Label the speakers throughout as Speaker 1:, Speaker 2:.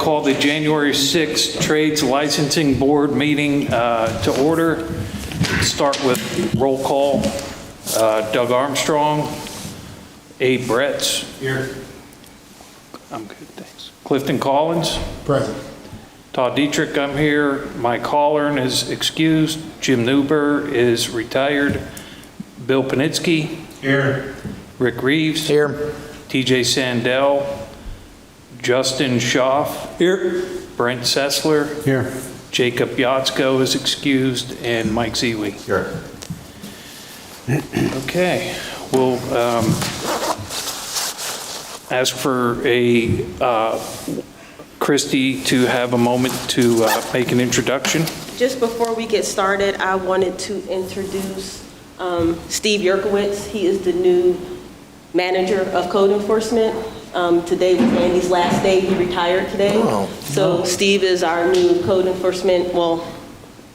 Speaker 1: call the January 6th Trades Licensing Board meeting to order. Start with roll call. Doug Armstrong. A. Bretts.
Speaker 2: Here.
Speaker 1: I'm good, thanks. Clifton Collins.
Speaker 2: Present.
Speaker 1: Todd Dietrich, I'm here. Mike Hollern is excused. Jim Newber is retired. Bill Panitsky.
Speaker 2: Here.
Speaker 1: Rick Reeves.
Speaker 3: Here.
Speaker 1: TJ Sandell. Justin Schaff.
Speaker 3: Here.
Speaker 1: Brent Sessler.
Speaker 2: Here.
Speaker 1: Jacob Yatzko is excused, and Mike Ziwi.
Speaker 2: Here.
Speaker 1: Okay, we'll ask for a Christie to have a moment to make an introduction.
Speaker 4: Just before we get started, I wanted to introduce Steve Yerkowitz. He is the new manager of code enforcement. Today was Andy's last day. He retired today.
Speaker 3: Oh,
Speaker 4: So Steve is our new code enforcement, well,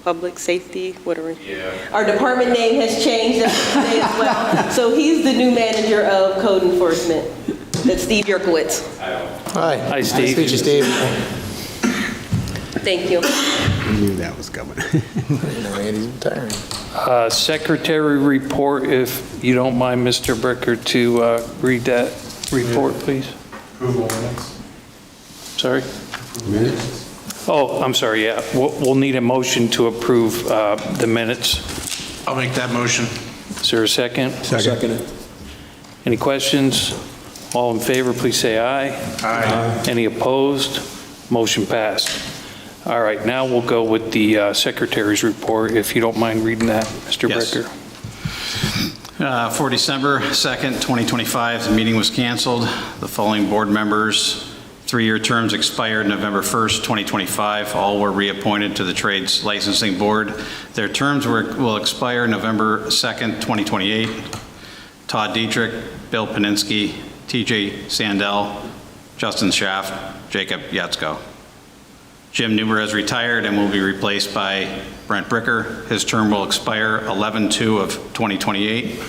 Speaker 4: public safety, whatever.
Speaker 1: Yeah.
Speaker 4: Our department name has changed today as well. So he's the new manager of code enforcement. That's Steve Yerkowitz.
Speaker 3: Hi.
Speaker 1: Hi, Steve.
Speaker 3: Nice to meet you, Steve.
Speaker 4: Thank you.
Speaker 2: I knew that was coming.
Speaker 3: Andy's retiring.
Speaker 1: Secretary report, if you don't mind, Mr. Bricker, to read that report, please.
Speaker 2: Approval minutes.
Speaker 1: Sorry?
Speaker 2: Minutes?
Speaker 1: Oh, I'm sorry, yeah. We'll need a motion to approve the minutes.
Speaker 5: I'll make that motion.
Speaker 1: Is there a second?
Speaker 2: Second.
Speaker 1: Any questions? All in favor, please say aye.
Speaker 5: Aye.
Speaker 1: Any opposed? Motion passed. All right, now we'll go with the secretary's report, if you don't mind reading that, Mr.
Speaker 6: Yes.
Speaker 1: Bricker.
Speaker 6: For December 2nd, 2025, the meeting was canceled. The following board members' three-year terms expired November 1st, 2025. All were reappointed to the Trades Licensing Board. Their terms will expire November 2nd, 2028. Todd Dietrich, Bill Panitsky, TJ Sandell, Justin Schaff, Jacob Yatzko. Jim Newber has retired and will be replaced by Brent Bricker. His term will expire 11/2 of 2028.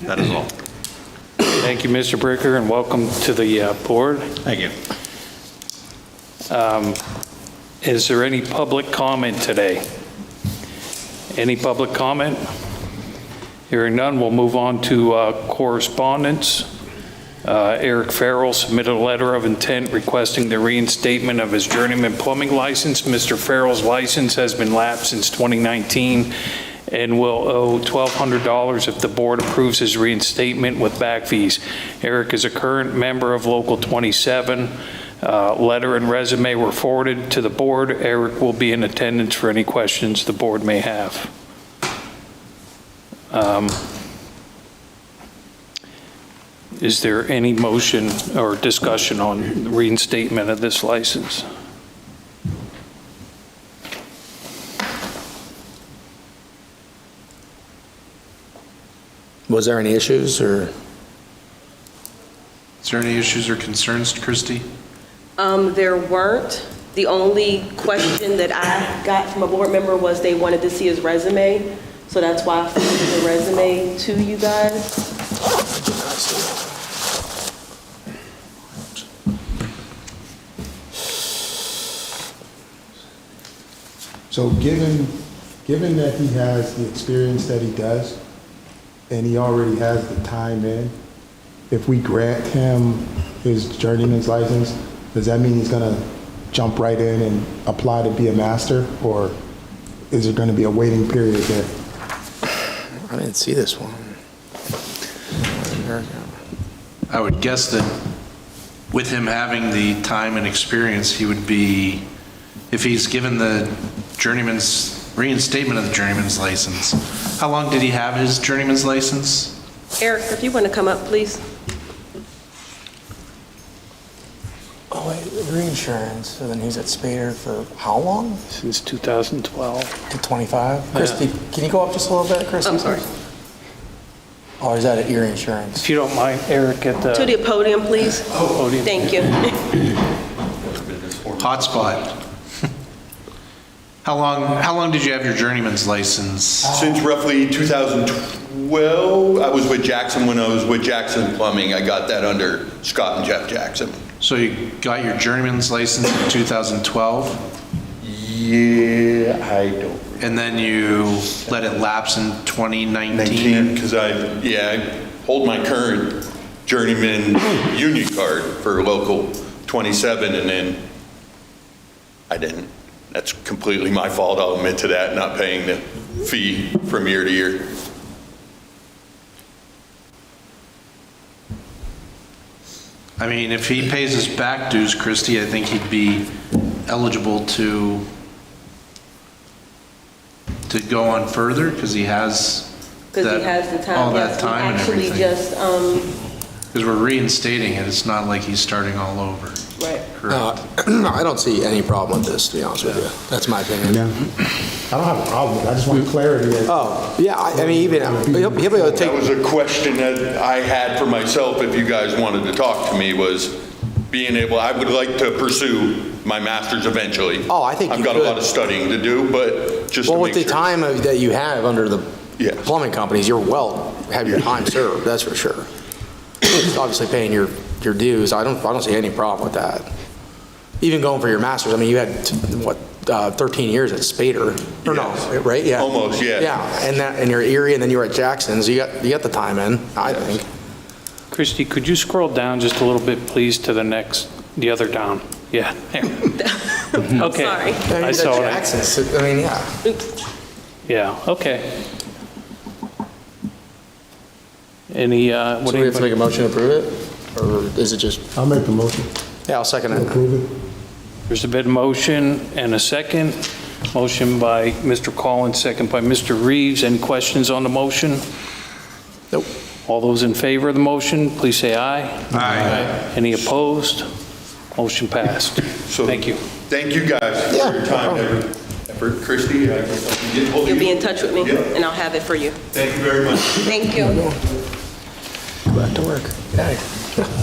Speaker 6: That is all.
Speaker 1: Thank you, Mr. Bricker, and welcome to the board.
Speaker 6: Thank you.
Speaker 1: Is there any public comment today? Any public comment? Hearing none, we'll move on to correspondence. Eric Farrell submitted a letter of intent requesting the reinstatement of his journeyman plumbing license. Mr. Farrell's license has been lapsed since 2019 and will owe $1,200 if the board approves his reinstatement with back fees. Eric is a current member of Local 27. Letter and resume were forwarded to the board. Eric will be in attendance for any questions the board may have. Is there any motion or discussion on the reinstatement of this license?
Speaker 3: Was there any issues or?
Speaker 5: Is there any issues or concerns, Christie?
Speaker 4: There weren't. The only question that I got from a board member was they wanted to see his resume. So that's why I forwarded the resume to you guys.
Speaker 2: So given that he has the experience that he does, and he already has the time in, if we grant him his journeyman's license, does that mean he's gonna jump right in and apply to be a master, or is there gonna be a waiting period there?
Speaker 3: I didn't see this one.
Speaker 5: I would guess that with him having the time and experience, he would be, if he's given the reinstatement of the journeyman's license. How long did he have his journeyman's license?
Speaker 4: Eric, if you want to come up, please.
Speaker 3: Oh, wait, reinsurance. So then he's at Spader for how long?
Speaker 1: Since 2012.
Speaker 3: To 25? Christy, can you go up just a little bit, Christy?
Speaker 4: I'm sorry.
Speaker 3: Or is that at your insurance?
Speaker 1: If you don't mind, Eric, at
Speaker 4: To
Speaker 1: the
Speaker 4: the podium, please.
Speaker 1: podium.
Speaker 4: Thank you.
Speaker 5: Hotspot. How long did you have your journeyman's license?
Speaker 7: Since roughly 2012, I was with Jackson when I was with Jackson Plumbing. I got that under Scott and Jeff Jackson.
Speaker 5: So you got your journeyman's license in 2012,
Speaker 7: Yeah, I don't.
Speaker 5: and then you let it lapse in 2019?
Speaker 7: 19, because I hold my current journeyman union card for local 27, and then I didn't. That's completely my fault, I'll admit to that, not paying the fee from year to year.
Speaker 5: I mean, if he pays his back dues, Christie, I think he'd be eligible to go on further, because he has
Speaker 4: Because he
Speaker 5: that-
Speaker 4: has the time.
Speaker 5: all that
Speaker 4: Yes, we
Speaker 5: time and
Speaker 4: actually
Speaker 5: everything.
Speaker 4: just,
Speaker 5: Because we're reinstating it, it's not like he's starting all over.
Speaker 4: right.
Speaker 5: Correct.
Speaker 3: I don't see any problem with this, to be honest with you. That's my opinion.
Speaker 2: Yeah. I don't have a problem with it. I just want clarity.
Speaker 3: Oh, yeah, I mean, even, he'll be able to
Speaker 7: That
Speaker 3: take,
Speaker 7: was a question that I had for myself, if you guys wanted to talk to me, was being able, I would like to pursue my master's eventually.
Speaker 3: Oh, I think you
Speaker 7: I've got a
Speaker 3: could.
Speaker 7: lot of studying to do, but just to
Speaker 3: well,
Speaker 7: make
Speaker 3: with
Speaker 7: sure.
Speaker 3: the time that you have under the
Speaker 7: Yes.
Speaker 3: plumbing companies, you're have your time served, that's for sure. Obviously paying your dues, I don't see any problem with that. Even going for your master's, I mean, you had, what, 13 years at Spader, or no,
Speaker 7: Yes.
Speaker 3: right? Yeah.
Speaker 7: Almost, yeah.
Speaker 3: Yeah, and you're Erie, and then you were at Jackson's, you got the time in, I think.
Speaker 1: Christie, could you scroll down just a little bit, please, to the other down? Yeah. there. Okay.
Speaker 4: Sorry.
Speaker 3: Yeah, you
Speaker 1: I
Speaker 3: was
Speaker 1: saw
Speaker 3: at
Speaker 1: it.
Speaker 3: Jackson's, I mean, yeah.
Speaker 1: Yeah, okay. Any,
Speaker 3: So
Speaker 1: what
Speaker 3: we have to make
Speaker 1: anybody?
Speaker 3: a motion to approve it, or is it just,
Speaker 2: I'll make the motion
Speaker 3: yeah, I'll second
Speaker 2: to
Speaker 3: it.
Speaker 2: approve it.
Speaker 1: There's been a motion and a second. Motion by Mr. Collins, second by Mr. Reeves. Any questions on the motion?
Speaker 3: Nope.
Speaker 1: All those in favor of the motion, please say aye.
Speaker 5: Aye.
Speaker 1: Any opposed? Motion passed.
Speaker 7: So-
Speaker 1: Thank you.
Speaker 7: Thank you guys
Speaker 3: Yeah,
Speaker 7: for your
Speaker 3: no
Speaker 7: time,
Speaker 3: problem.
Speaker 7: for Christie. I guess I can get hold of
Speaker 4: You'll
Speaker 7: you.
Speaker 4: be in touch with me,
Speaker 7: Yeah.
Speaker 4: and I'll have it for you.
Speaker 7: Thank you very much.
Speaker 4: Thank you.
Speaker 3: Go back to work. Okay.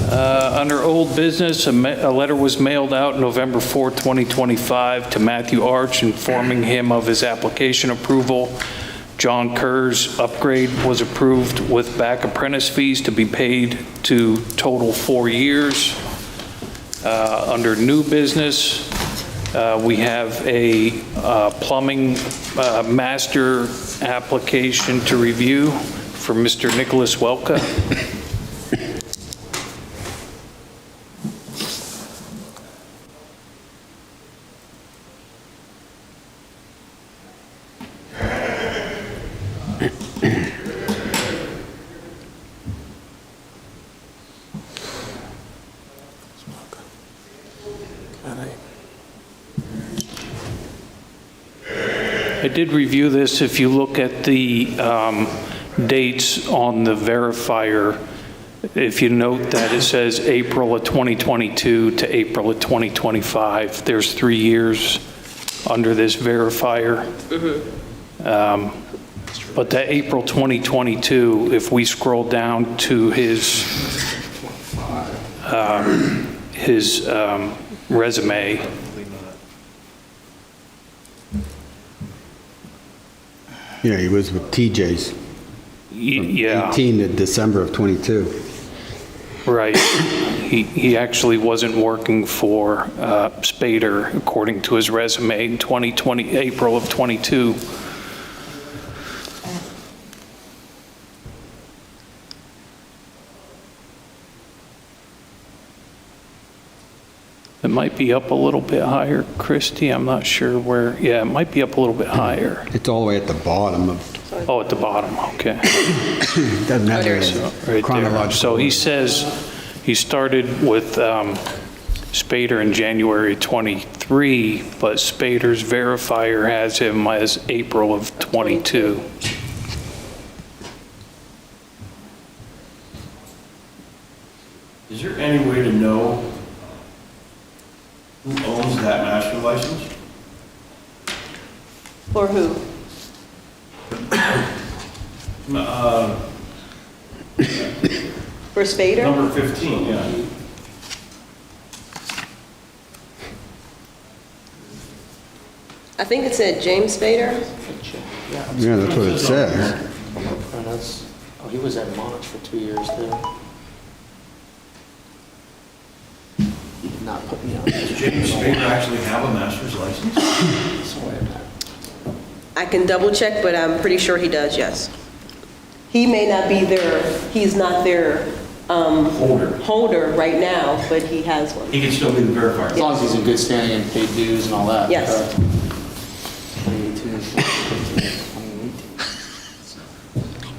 Speaker 1: Under old business, a letter was mailed out November 4, 2025 to Matthew Arch informing him of his application approval. John Kerr's upgrade was approved with back apprentice fees to be paid to total 4 years. Under new business, we have a plumbing master application to review for Mr. Nicholas Welka. I did review this. If you look at the dates on the verifier, if you note that it says April of 2022 to April of 2025, there's 3 years under this verifier. But that April 2022, if we scroll down to his resume,
Speaker 8: Yeah, he was with TJ's,
Speaker 1: yeah.
Speaker 8: 18 to December of 22.
Speaker 1: Right. He actually wasn't working for Spader, according to his resume, in 2020, April of '22. It might be up a little bit higher, Christie. I'm not sure where. Yeah, it might be up a little bit higher.
Speaker 8: It's all the way at the bottom of,
Speaker 1: Oh, at the bottom, okay.
Speaker 8: doesn't have
Speaker 1: So,
Speaker 8: any
Speaker 1: right there.
Speaker 8: chronological.
Speaker 1: So he says he started with Spader in January '23, but Spader's verifier has him as April of '22.
Speaker 9: Is there any way to know who owns that master license?
Speaker 4: For who? For Spader?
Speaker 9: Number 15, yeah.
Speaker 4: I think it said James Spader.
Speaker 8: Yeah, that's what it says.
Speaker 3: Oh, he was at Monarch for 2 years, too. not put me on.
Speaker 9: Does James Spader actually have a master's license?
Speaker 4: I can double check, but I'm pretty sure he does, yes. He may not be he's not their holder right now, but he has one.
Speaker 9: He can still be the verifier.
Speaker 3: As long as he's in good standing and paid dues and all that.
Speaker 4: Yes.
Speaker 3: 2018, 2018.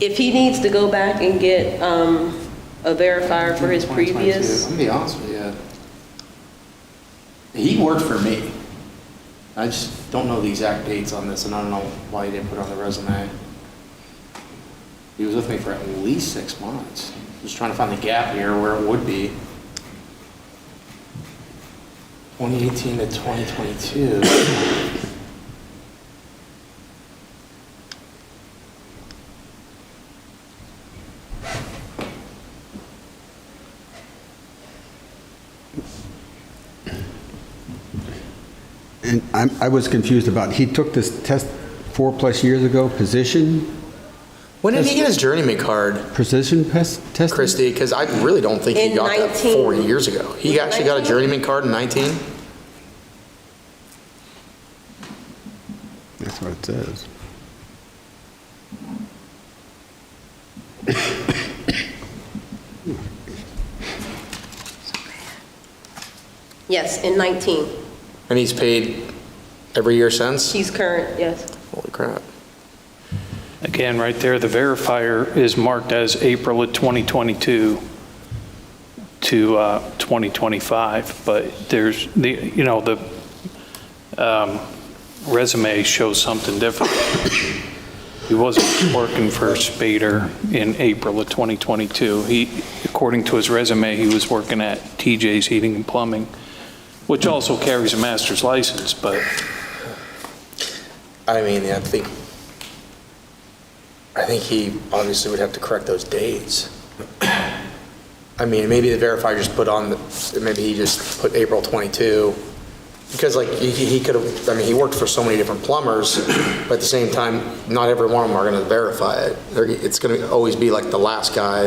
Speaker 4: If he needs to go back and get a verifier for his previous,
Speaker 3: I'm gonna be honest with you. He worked for me. I just don't know the exact dates on this, and I don't know why he didn't put it on the resume. He was with me for at least 6 months. Just trying to find the gap here where it would be. 2018 to 2022.
Speaker 8: And I was confused about, he took this test 4+ years ago, position
Speaker 3: When did he get his journeyman card,
Speaker 8: testing?
Speaker 3: Christie? Because I really don't think he
Speaker 4: In
Speaker 3: got that
Speaker 4: 19.
Speaker 3: 4 years ago. He actually got a
Speaker 4: 19?
Speaker 3: journeyman card in 19?
Speaker 8: That's what it says.
Speaker 4: yes, in 19.
Speaker 3: And he's paid every year since?
Speaker 4: He's current, yes.
Speaker 3: Holy crap.
Speaker 1: Again, right there, the verifier is marked as April of 2022 to 2025, but there's the resume shows something different. He wasn't working for Spader in April of 2022. According to his resume, he was working at TJ's Heating and Plumbing, which also carries a master's license, but
Speaker 3: I mean, I think he obviously would have to correct those dates. I mean, maybe the verifier just put on, maybe he just put April 22, because like he could have, I mean, he worked for so many different plumbers, but at the same time, not every one of them are going to verify it. It's going to always be like the last guy.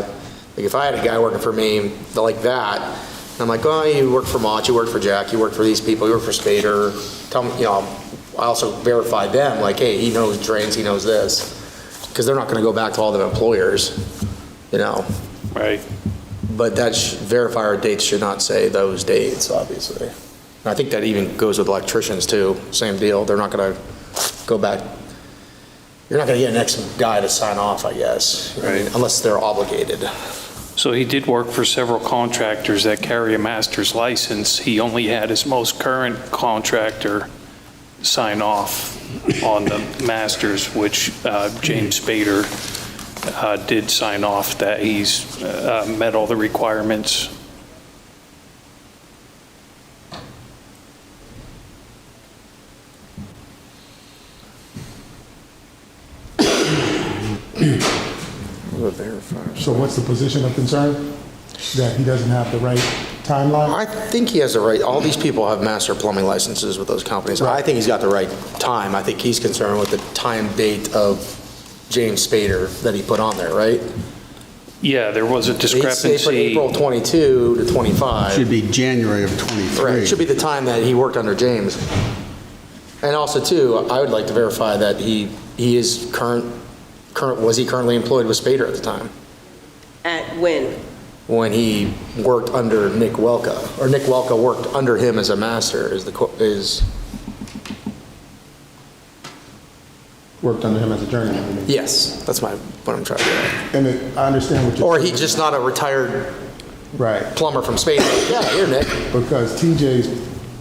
Speaker 3: Like if I had a guy working for me like that, I'm like, oh, you worked for Mott, you worked for Jack, you worked for these people, you worked for Spader. Tell me, I also verified them, like, hey, he knows drains, he knows this. Because they're not going to go back to all the employers,
Speaker 1: right.
Speaker 3: But that verifier dates should not say those dates, obviously. And I think that even goes with electricians too, same deal. They're not going to go back. You're not going to get an next guy to sign off, I guess,
Speaker 1: Right.
Speaker 3: Unless they're obligated.
Speaker 1: So he did work for several contractors that carry a master's license. He only had his most current contractor sign off on the masters, which James Spader did sign off that he's met all the requirements.
Speaker 2: So what's the position of concern? That he doesn't have the right timeline?
Speaker 3: I think he has the right, all these people have master plumbing licenses with those companies. I think he's got the right time. I think he's concerned with the time date of James Spader that he put on there, right?
Speaker 1: Yeah, there was a
Speaker 3: They put
Speaker 1: discrepancy.
Speaker 3: April 22 to 25.
Speaker 8: Should be January of 23.
Speaker 3: Right, it should be the time that he worked under James. And also too, I would like to verify that he is was he currently employed with Spader at the time?
Speaker 4: At when?
Speaker 3: When he worked under Nick Welka, or Nick Welka worked under him as a master,
Speaker 2: Worked under him as a journeyman, you mean?
Speaker 3: yes, that's what I'm trying to get at.
Speaker 2: And I understand what you're.
Speaker 3: Or he's just not a retired
Speaker 2: Right,
Speaker 3: plumber from Spader. Yeah, here, Nick.
Speaker 2: because TJ's,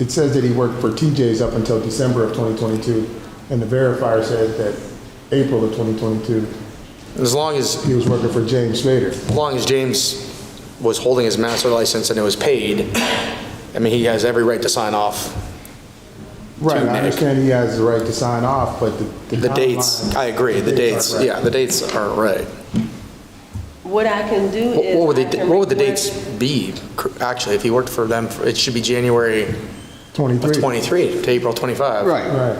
Speaker 2: it says that he worked for TJ's up until December of 2022, and the verifier said that April of 2022,
Speaker 3: As long as
Speaker 2: he was working for James Spader.
Speaker 3: James was holding his master license and it was paid, I mean, he has every right to sign off.
Speaker 2: Right,
Speaker 3: Nick.
Speaker 2: I understand he has the right to sign off, but
Speaker 3: The dates,
Speaker 2: timeline-
Speaker 3: I agree, the dates,
Speaker 2: aren't right.
Speaker 3: yeah, the dates aren't right.
Speaker 4: What I can do is.
Speaker 3: What would the
Speaker 4: request-
Speaker 3: dates be, actually, if he worked for them? It should be January of
Speaker 2: 23.
Speaker 3: 23 to April 25.
Speaker 8: Right.
Speaker 2: Right.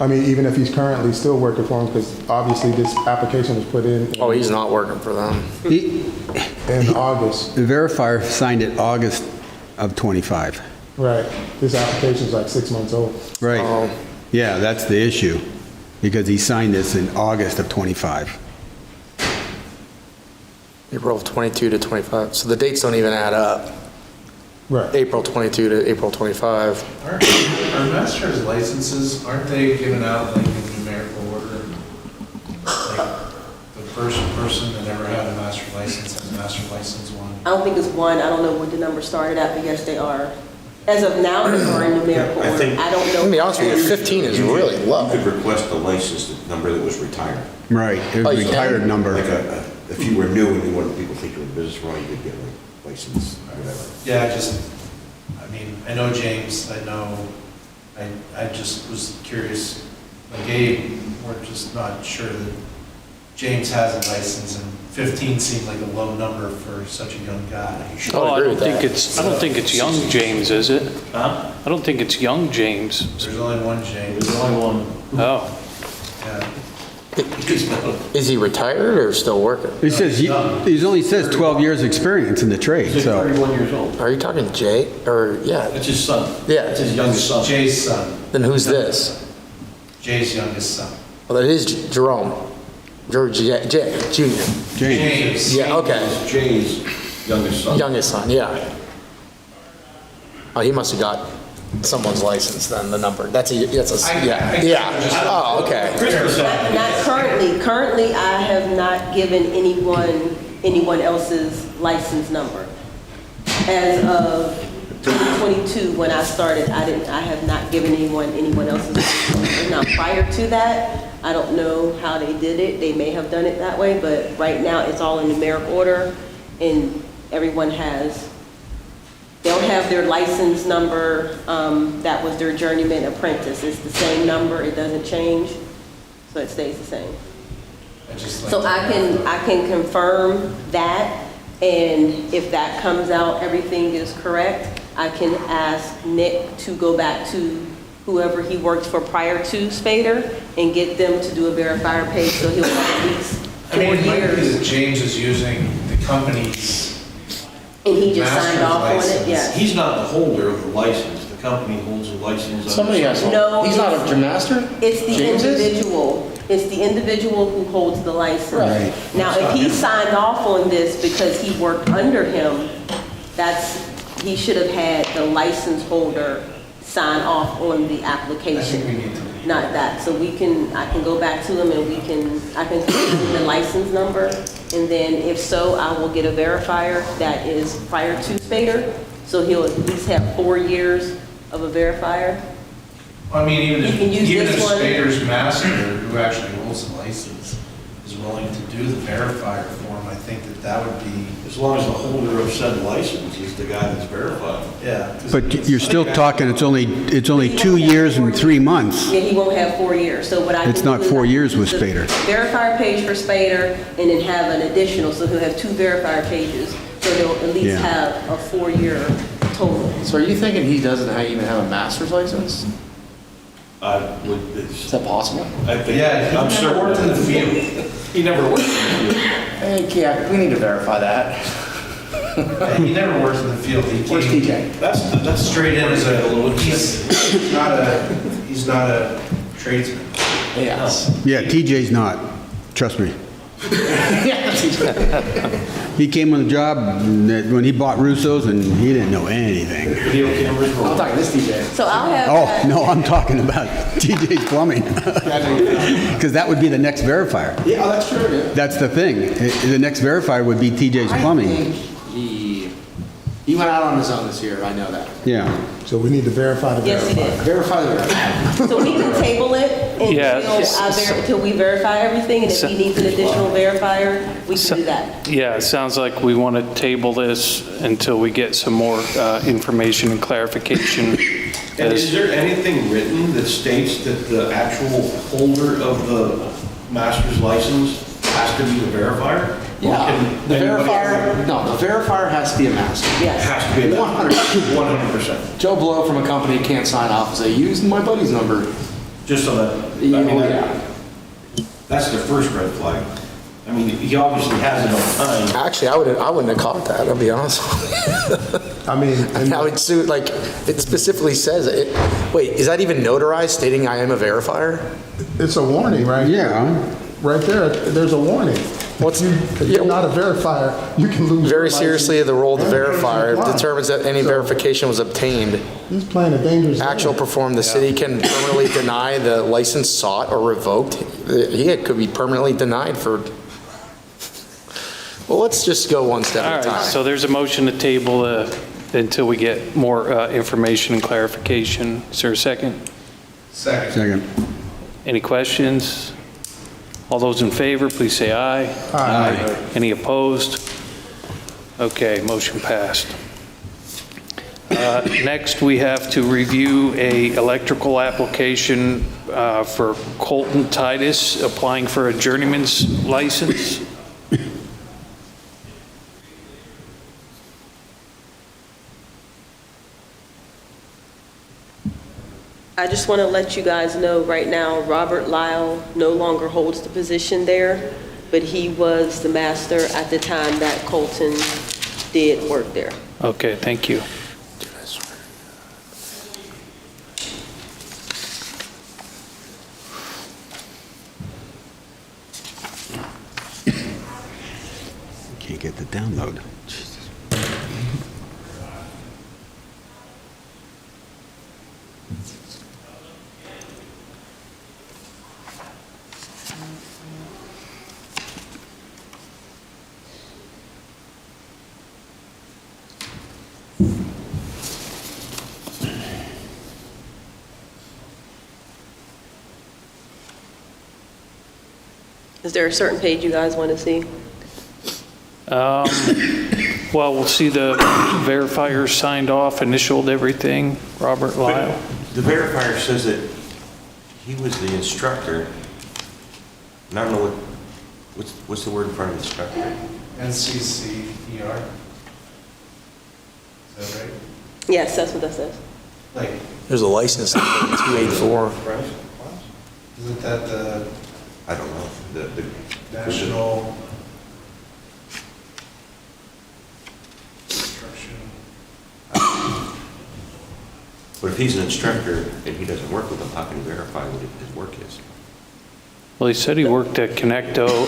Speaker 2: I mean, even if he's currently still working for him, because obviously this application was put in
Speaker 3: Oh, he's not working for them.
Speaker 8: The
Speaker 2: in August.
Speaker 8: verifier signed it August of 25.
Speaker 2: Right. This application's like 6 months old.
Speaker 8: Right.
Speaker 3: Oh.
Speaker 8: Yeah, that's the issue, because he signed this in August of 25.
Speaker 3: April of 22 to 25, so the dates don't even add up.
Speaker 2: Right.
Speaker 3: April 22 to April 25.
Speaker 5: Our master's licenses, aren't they given out like in numerical order? Like the first person that ever had a master license has a master license one.
Speaker 4: I don't think it's one, I don't know what the number started at, but yes, they are. As of now, they are in numerical
Speaker 10: I
Speaker 4: order.
Speaker 10: think-
Speaker 4: I don't know.
Speaker 3: To be honest with you, 15 is really
Speaker 10: You
Speaker 3: low.
Speaker 10: could request a license number that was retired.
Speaker 8: Right, it
Speaker 3: Oh,
Speaker 8: was
Speaker 3: you
Speaker 8: a
Speaker 3: can?
Speaker 8: retired number.
Speaker 10: Like if you were new and you wanted people to think you were in business wrong, you could get a license, whatever.
Speaker 5: Yeah, I mean, I know James, I just was curious, like Gabe, we're just not sure that James has a license, and 15 seemed like a low number for such a young guy.
Speaker 3: I would agree with that.
Speaker 1: I don't think it's young James, is it?
Speaker 9: Huh?
Speaker 1: I don't think it's young James.
Speaker 5: There's only one James.
Speaker 9: There's only one.
Speaker 1: Oh,
Speaker 5: Yeah.
Speaker 3: Is he retired or still working?
Speaker 8: He says, he only says 12 years' experience in the trade,
Speaker 9: He's
Speaker 8: so.
Speaker 9: 31 years old.
Speaker 3: Are you talking Jay, or, yeah,
Speaker 9: That's his son.
Speaker 3: Yeah.
Speaker 9: That's his youngest son.
Speaker 5: Jay's son,
Speaker 3: then who's this?
Speaker 5: Jay's youngest son.
Speaker 3: Well, that is Jerome, George Jay, Junior,
Speaker 8: James.
Speaker 5: James.
Speaker 3: Yeah, okay.
Speaker 9: Jay's youngest son.
Speaker 3: youngest son, yeah. Oh, he must have got someone's license then, the number, that's a, yeah. Oh, okay.
Speaker 4: Not currently. Currently, I have not given anyone else's license number. As of 2022, when I started, I have not given anyone else's license number. Now, prior to that, I don't know how they did it. They may have done it that way, but right now, it's all in numeric order, and everyone they'll have their license number, that was their journeyman apprentice. It's the same number, it doesn't change, so it stays the same. So I can confirm that, and if that comes out, everything is correct, I can ask Nick to go back to whoever he worked for prior to Spader and get them to do a verifier page, so he'll have at least 4
Speaker 5: I mean, it might be
Speaker 4: years.
Speaker 5: that James is using the company's
Speaker 4: And he just signed
Speaker 5: master's
Speaker 4: off on it,
Speaker 5: license.
Speaker 4: yes.
Speaker 9: He's not the holder of the license. The company holds the license. under
Speaker 3: Somebody has,
Speaker 4: No,
Speaker 3: he's not a
Speaker 4: it's-
Speaker 3: master?
Speaker 4: It's the
Speaker 3: James is?
Speaker 4: individual. It's the individual who holds the license.
Speaker 3: Right.
Speaker 4: Now, if he signed off on this because he worked under him, he should have had the license holder sign off on the
Speaker 5: I think we
Speaker 4: application,
Speaker 5: need to.
Speaker 4: not that. So I can go back to him and I can give the license number. And then if so, I will get a verifier that is prior to Spader. So he'll at least have 4 years of a verifier.
Speaker 5: I mean, even
Speaker 4: You can use
Speaker 5: if
Speaker 4: this one.
Speaker 5: Spader's master, who actually holds the license, is willing to do the verifier for him, I think that would be,
Speaker 9: As long as the holder of said license is the guy that's verified.
Speaker 5: yeah.
Speaker 8: But you're still talking, it's only 2 years and 3 months.
Speaker 4: Yeah, he won't have 4 years, so what I can
Speaker 8: It's not
Speaker 4: do is
Speaker 8: 4
Speaker 4: I can
Speaker 8: years with
Speaker 4: use the
Speaker 8: Spader.
Speaker 4: Verifier page for Spader, and then have an additional, so he'll have 2 verifier pages, so he'll at least
Speaker 8: Yeah.
Speaker 4: have a 4-year total.
Speaker 3: So are you thinking he doesn't even have a master's license? Is that possible?
Speaker 9: I think,
Speaker 5: Yeah,
Speaker 9: I'm
Speaker 5: he never
Speaker 9: certain
Speaker 5: worked in the
Speaker 9: that-
Speaker 5: field.
Speaker 9: He never worked in the field.
Speaker 3: Hey, yeah, we need to verify that.
Speaker 5: Yeah, he never worked in the field. He
Speaker 3: Where's
Speaker 5: came
Speaker 3: TJ?
Speaker 9: That's
Speaker 5: straight in as he's not a tradesman.
Speaker 3: Yes.
Speaker 8: Yeah, TJ's not, trust me.
Speaker 3: Yeah, TJ.
Speaker 8: He came on the job when he bought Russo's, and he didn't know anything.
Speaker 9: video cameras
Speaker 3: I'm
Speaker 9: roll.
Speaker 3: talking this TJ.
Speaker 4: So I'll have.
Speaker 8: Oh, no, I'm talking about TJ's Plumbing, because that would be the next verifier.
Speaker 3: Yeah, oh, that's true, yeah.
Speaker 8: That's the thing. The next verifier would be TJ's Plumbing.
Speaker 3: I think he went out on his own this year, I know that.
Speaker 8: Yeah.
Speaker 2: So we need to verify the
Speaker 4: Yes, he
Speaker 2: verifier.
Speaker 4: did.
Speaker 3: Verify the verifier.
Speaker 4: So we can table it
Speaker 1: Yeah.
Speaker 4: until we verify everything, and if he needs an additional verifier, we can do that.
Speaker 1: yeah, it sounds like we want to table this until we get some more information and clarification.
Speaker 9: And is there anything written that states that the actual holder of the master's license has to be the verifier? Or
Speaker 3: Yeah,
Speaker 9: can
Speaker 3: the
Speaker 9: anybody-
Speaker 3: the verifier has to be a master.
Speaker 4: Yes.
Speaker 9: Has to be a
Speaker 3: 100%.
Speaker 9: 100%.
Speaker 3: Joe Blow from a company can't sign off and say, use my buddy's number.
Speaker 9: Just so that, I
Speaker 3: Yeah,
Speaker 9: mean,
Speaker 3: yeah.
Speaker 9: that's the first red flag. I mean, he obviously has enough time.
Speaker 3: Actually, I wouldn't have caught that, I'll be honest.
Speaker 2: I mean, and
Speaker 3: I would sue, like, it specifically says it. Wait, is that even notarized stating I am a verifier?
Speaker 2: it's a warning, right?
Speaker 8: Yeah.
Speaker 2: Right there, there's a warning.
Speaker 3: What's-
Speaker 2: If
Speaker 3: yeah.
Speaker 2: you're not a verifier, you can lose. your
Speaker 3: Very seriously, the role of the
Speaker 2: license and
Speaker 3: verifier
Speaker 2: apply.
Speaker 3: determines that any
Speaker 2: So,
Speaker 3: verification was obtained.
Speaker 2: He's playing a dangerous game.
Speaker 3: Actual performed, the city can permanently deny the license sought or revoked. He could be permanently denied for, well, let's just go one step
Speaker 1: All
Speaker 3: at a
Speaker 1: right,
Speaker 3: time.
Speaker 1: so there's a motion to table until we get more information and clarification. Is there a second?
Speaker 5: Second.
Speaker 8: Second.
Speaker 1: Any questions? All those in favor, please say aye.
Speaker 8: Aye.
Speaker 1: Any opposed? Okay, motion passed. Next, we have to review a electrical application for Colton Titus, applying for a journeyman's license.
Speaker 4: I just want to let you guys know right now, Robert Lyle no longer holds the position there, but he was the master at the time that Colton did work there.
Speaker 1: Okay, thank you.
Speaker 8: Can't get the download. Jesus.
Speaker 4: Is there a certain page you guys want to see?
Speaker 1: Well, we'll see the verifiers signed off, initialed everything, Robert Lyle.
Speaker 10: The verifier says that he was the instructor. And I don't know what's the word in front of instructor?
Speaker 5: NCCER. Is that right?
Speaker 4: Yes, that's what that says.
Speaker 5: Like,
Speaker 3: There's a license number, 284.
Speaker 5: isn't that the
Speaker 10: I don't know. The
Speaker 5: national instruction?
Speaker 10: But if he's an instructor and he doesn't work with them, how can he verify what his work is?
Speaker 1: Well, he said he worked at Connecto,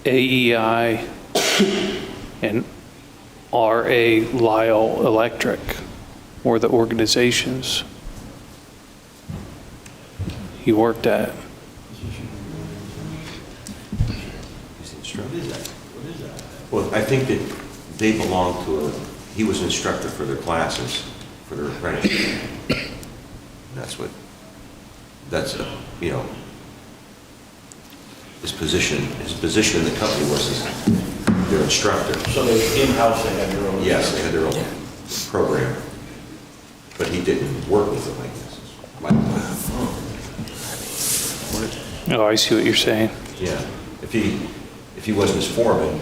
Speaker 1: AEI, and RA Lyle Electric, were the organizations he worked at.
Speaker 10: He's the instructor. What is that? Well, I think that they belong to he was an instructor for their classes, for their apprenticeship. That's his position in the company was their instructor.
Speaker 9: So they, in-house, they had their own.
Speaker 10: Yes, they had their own program, but he didn't work with them, I guess.
Speaker 1: Oh, I see what you're saying.
Speaker 10: Yeah, if he wasn't his foreman,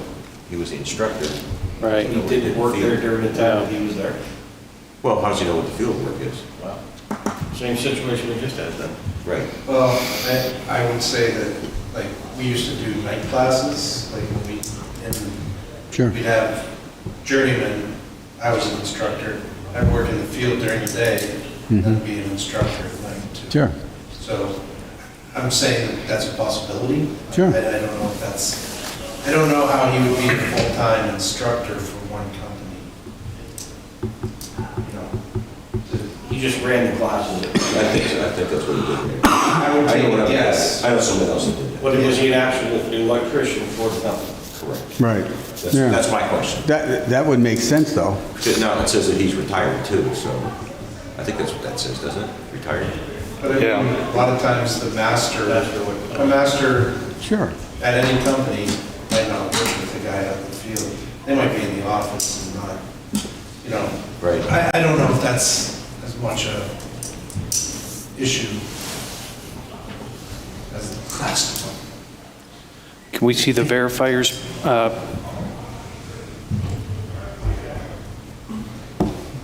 Speaker 10: he was the instructor.
Speaker 1: Right.
Speaker 9: He didn't work there during the time that he was there.
Speaker 10: Well, how does he know what the field work is?
Speaker 9: Wow. Same situation we just had then.
Speaker 10: Right.
Speaker 5: Well, I would say that, like, we used to do night classes, like,
Speaker 8: Sure.
Speaker 5: we'd have journeyman, I was an instructor, I'd work in the field during the day, and then be an instructor at night, too.
Speaker 8: Sure.
Speaker 5: So, I'm saying that that's a possibility.
Speaker 8: Sure.
Speaker 5: I don't know if I don't know how he would be a full-time instructor for one company. You know,
Speaker 9: He just ran the classes.
Speaker 10: I think that's what he did.
Speaker 5: I would
Speaker 10: I know
Speaker 5: take
Speaker 10: what
Speaker 5: a
Speaker 10: I'm-
Speaker 5: guess.
Speaker 10: I know someone else that did that.
Speaker 9: But was he an actual electrician for the company?
Speaker 10: Correct.
Speaker 8: Right. Yeah.
Speaker 10: That's my question.
Speaker 8: That would make sense, though.
Speaker 10: Now, it says that he's retired too, so I think that's what that says, doesn't it? Retired?
Speaker 5: But I mean,
Speaker 1: Yeah.
Speaker 5: a lot of times the master
Speaker 8: Sure.
Speaker 5: at any company might not work with the guy out in the field. They might be in the office and not, you know.
Speaker 10: Right.
Speaker 5: I don't know if that's as much a issue as the last one.
Speaker 1: Can we see the verifiers?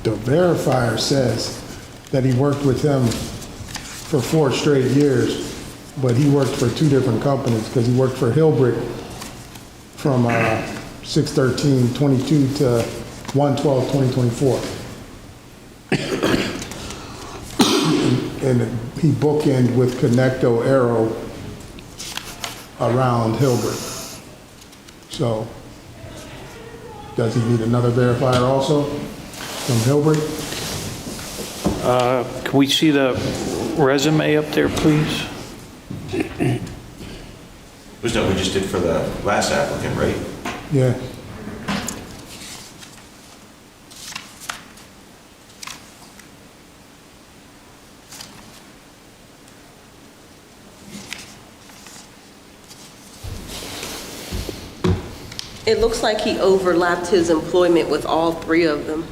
Speaker 2: The verifier says that he worked with him for 4 straight years, but he worked for 2 different companies because he worked for Hillbrick from 6/13/22 to 1/12/2024. And he bookended with Connecto Aero around Hilbert. So, does he need another verifier also from Hilbert?
Speaker 1: Can we see the resume up there, please?
Speaker 10: Was that what we just did for the last applicant, right?
Speaker 2: Yeah.
Speaker 4: It looks like he overlapped his employment with all three of them.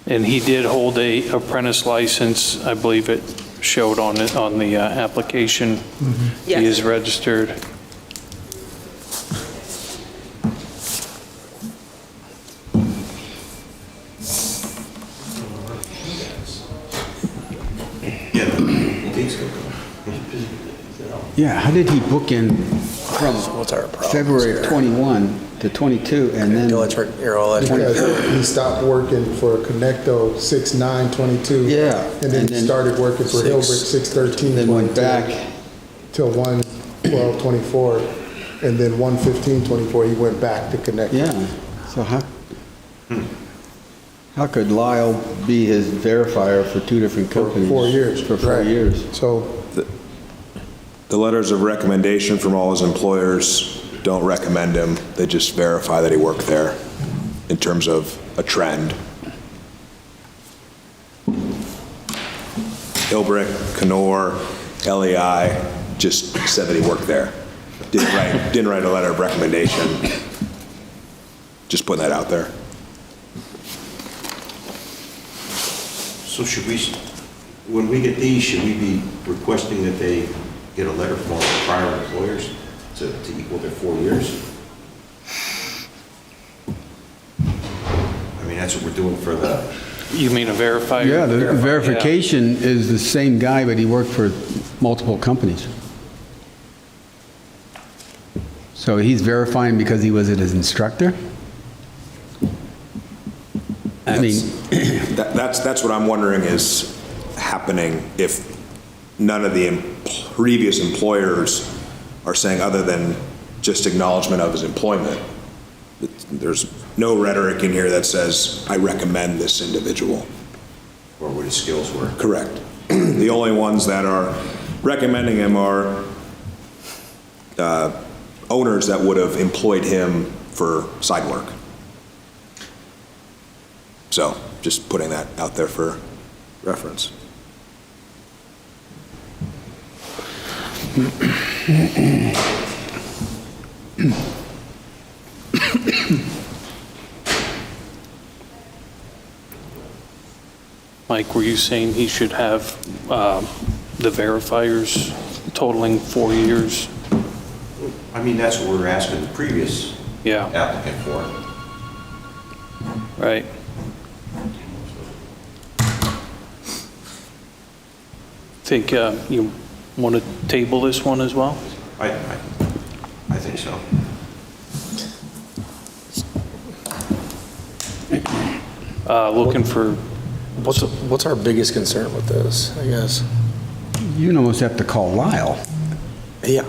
Speaker 1: And he did hold a apprentice license, I believe it showed on it, on the application. He
Speaker 4: Yes.
Speaker 1: is registered.
Speaker 10: Yeah, the date's good.
Speaker 8: Yeah, how did he book in from
Speaker 3: What's our problem?
Speaker 8: February of 21 to 22 and then?
Speaker 2: Because he stopped working for Connecto 6/9/22.
Speaker 8: Yeah,
Speaker 2: And then
Speaker 8: and
Speaker 2: he
Speaker 8: then
Speaker 2: started working for Hilbert 6/13.
Speaker 8: Then went back.
Speaker 2: Till 1/12/24, and then 1/15/24, he went back to Connecto.
Speaker 8: Yeah, so how could Lyle be his verifier for two different
Speaker 2: For
Speaker 8: companies?
Speaker 2: 4 years.
Speaker 8: For 4
Speaker 2: right.
Speaker 8: years.
Speaker 2: So,
Speaker 11: The letters of recommendation from all his employers don't recommend him, they just verify that he worked there in terms of a trend. Hilbrick, Kenor, LEI just said that he worked there. Didn't write a letter of recommendation. Just putting that out there.
Speaker 10: So should we, when we get these, should we be requesting that they get a letter from all the prior employers to equal their 4 years? I mean, that's what we're doing for the,
Speaker 1: You mean a verifier?
Speaker 8: Yeah, the verification is the same guy, but he worked for multiple companies. So he's verifying because he was his instructor? I mean,
Speaker 11: That's what I'm wondering is happening if none of the previous employers are saying other than just acknowledgement of his employment. There's no rhetoric in here that says, I recommend this individual.
Speaker 10: or what his skills were.
Speaker 11: Correct. The only ones that are recommending him are owners that would have employed him for side work. So, just putting that out there for reference.
Speaker 1: Mike, were you saying he should have the verifiers totaling 4 years?
Speaker 10: I mean, that's what we were asking the previous
Speaker 1: Yeah,
Speaker 10: applicant for.
Speaker 1: right. Think you want to table this one as well?
Speaker 10: I think so.
Speaker 1: Looking for,
Speaker 3: What's our biggest concern with this, I guess?
Speaker 8: you'd almost have to call Lyle,
Speaker 3: Yeah.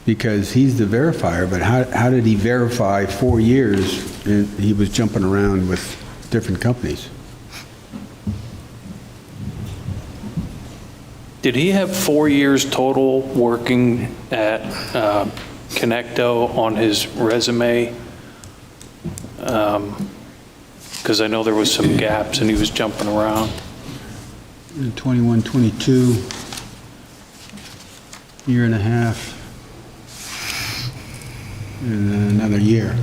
Speaker 8: because he's the verifier, but how did he verify 4 years and he was jumping around with different companies?
Speaker 1: did he have 4 years total working at Connecto on his resume? Because I know there was some gaps and he was jumping around.
Speaker 8: 21, 22, year and a half, and then another year.